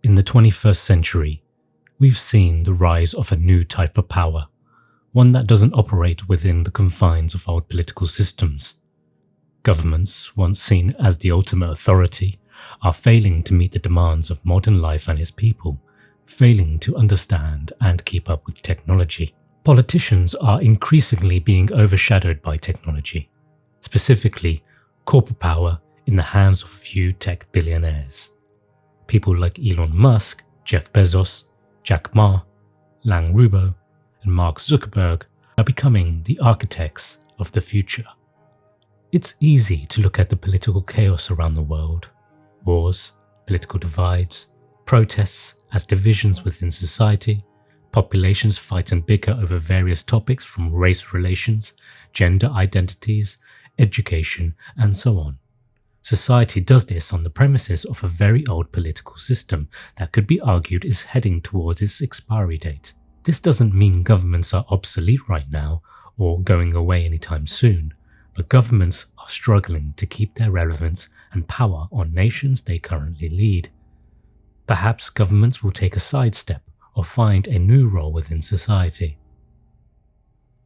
In the 21st century, we've seen the rise of a new type of power, one that doesn't operate within the confines of old political systems. Governments, once seen as the ultimate authority, are failing to meet the demands of modern life and its people, failing to understand and keep up with technology. Politicians are increasingly being overshadowed by technology, specifically corporate power in the hands of a few tech billionaires. People like Elon Musk, Jeff Bezos, Jack Ma, Lang Rubo, and Mark Zuckerberg are becoming the architects of the future. It's easy to look at the political chaos around the world, wars, political divides, protests as divisions within society, populations fight and bicker over various topics from race relations, gender identities, education, and so on. Society does this on the premises of a very old political system that could be argued is heading towards its expiry date. This doesn't mean governments are obsolete right now or going away anytime soon, but governments are struggling to keep their relevance and power on nations they currently lead. Perhaps governments will take a sidestep or find a new role within society.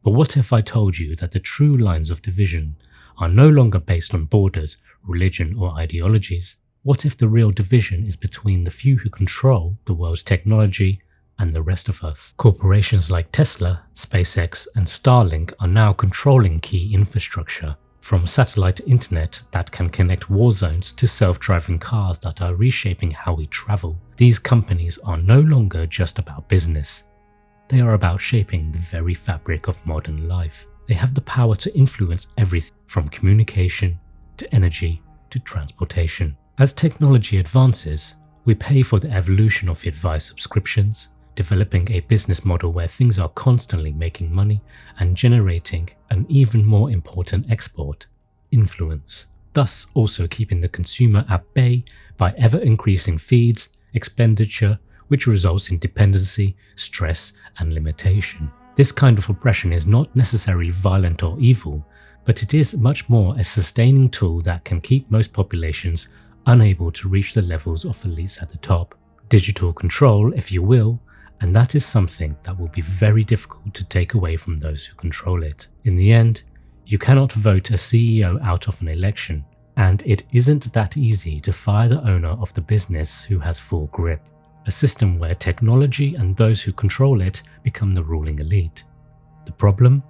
But what if I told you that the true lines of division are no longer based on borders, religion, or ideologies? What if the real division is between the few who control the world's technology and the rest of us? Corporations like Tesla, SpaceX, and Starlink are now controlling key infrastructure, from satellite internet that can connect war zones to self-driving cars that are reshaping how we travel. These companies are no longer just about business. They are about shaping the very fabric of modern life. They have the power to influence everything from communication to energy to transportation. As technology advances, we pay for the evolution of advice subscriptions, developing a business model where things are constantly making money and generating an even more important export, influence, thus also keeping the consumer at bay by ever-increasing fees, expenditure, which results in dependency, stress, and limitation. This kind of oppression is not necessarily violent or evil, but it is much more a sustaining tool that can keep most populations unable to reach the levels of elites at the top. Digital control, if you will, and that is something that will be very difficult to take away from those who control it. In the end, you cannot vote a CEO out of an election, and it isn't that easy to fire the owner of the business who has full grip. A system where technology and those who control it become the ruling elite. The problem?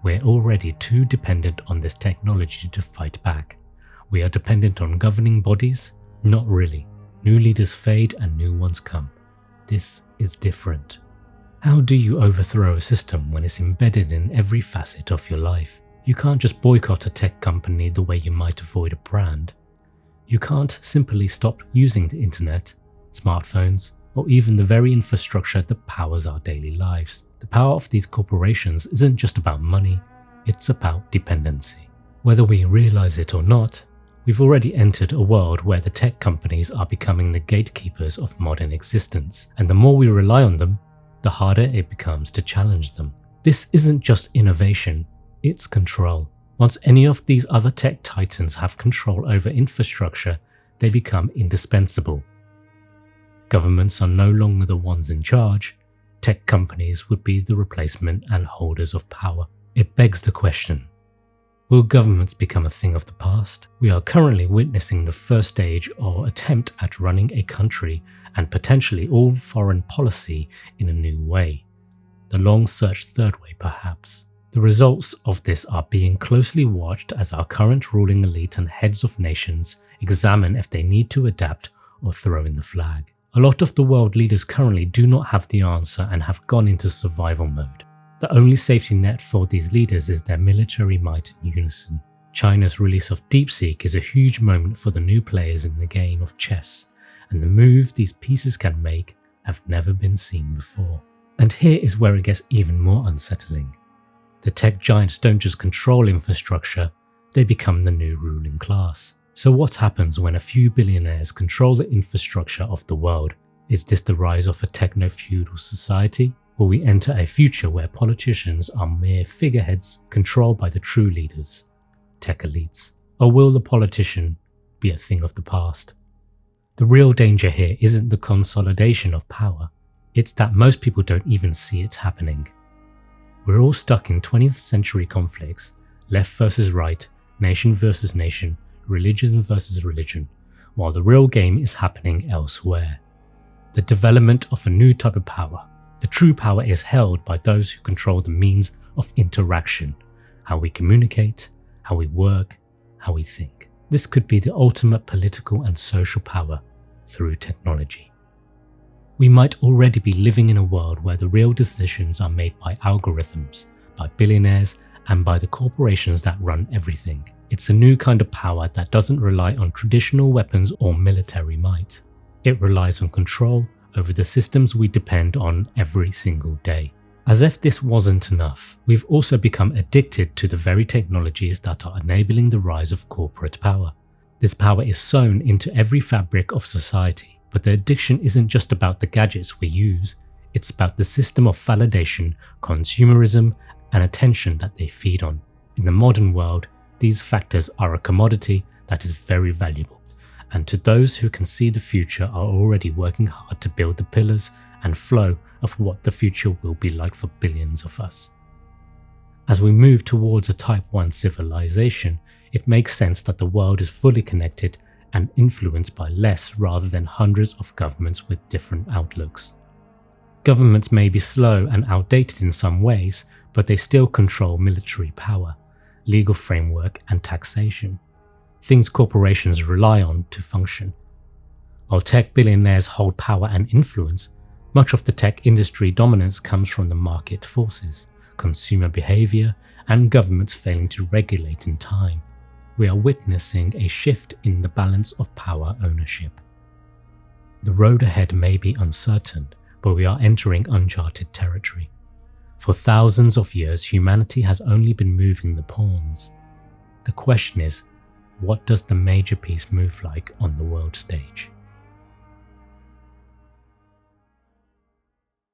We're already too dependent on this technology to fight back. We are dependent on governing bodies? Not really. New leaders fade and new ones come. This is different. How do you overthrow a system when it's embedded in every facet of your life? You can't just boycott a tech company the way you might avoid a brand. You can't simply stop using the internet, smartphones, or even the very infrastructure that powers our daily lives. The power of these corporations isn't just about money, it's about dependency. Whether we realize it or not, we've already entered a world where the tech companies are becoming the gatekeepers of modern existence, and the more we rely on them, the harder it becomes to challenge them. This isn't just innovation, it's control. Once any of these other tech titans have control over infrastructure, they become indispensable. Governments are no longer the ones in charge, tech companies would be the replacement and holders of power. It begs the question, will governments become a thing of the past? We are currently witnessing the first stage or attempt at running a country and potentially all foreign policy in a new way. The long-searched third way, perhaps. The results of this are being closely watched as our current ruling elite and heads of nations examine if they need to adapt or throw in the flag. A lot of the world leaders currently do not have the answer and have gone into survival mode. The only safety net for these leaders is their military might in unison. China's release of DeepSeek is a huge moment for the new players in the game of chess, and the move these pieces can make have never been seen before. And here is where it gets even more unsettling. The tech giants don't just control infrastructure, they become the new ruling class. So what happens when a few billionaires control the infrastructure of the world? Is this the rise of a techno-feudal society? Will we enter a future where politicians are mere figureheads controlled by the true leaders, tech elites? Or will the politician be a thing of the past? The real danger here isn't the consolidation of power, it's that most people don't even see it happening. We're all stuck in 20th century conflicts, left versus right, nation versus nation, religion versus religion, while the real game is happening elsewhere. The development of a new type of power. The true power is held by those who control the means of interaction, how we communicate, how we work, how we think. This could be the ultimate political and social power through technology. We might already be living in a world where the real decisions are made by algorithms, by billionaires, and by the corporations that run everything. It's a new kind of power that doesn't rely on traditional weapons or military might. It relies on control over the systems we depend on every single day. As if this wasn't enough, we've also become addicted to the very technologies that are enabling the rise of corporate power. This power is sewn into every fabric of society, but the addiction isn't just about the gadgets we use, it's about the system of validation, consumerism, and attention that they feed on. In the modern world, these factors are a commodity that is very valuable, and to those who can see the future are already working hard to build the pillars and flow of what the future will be like for billions of us. As we move towards a Type 1 civilization, it makes sense that the world is fully connected and influenced by less rather than hundreds of governments with different outlooks. Governments may be slow and outdated in some ways, but they still control military power, legal framework, and taxation, things corporations rely on to function. While tech billionaires hold power and influence, much of the tech industry dominance comes from the market forces, consumer behavior, and governments failing to regulate in time. We are witnessing a shift in the balance of power ownership. The road ahead may be uncertain, but we are entering uncharted territory. For thousands of years, humanity has only been moving the pawns. The question is, what does the major piece move like on the world stage?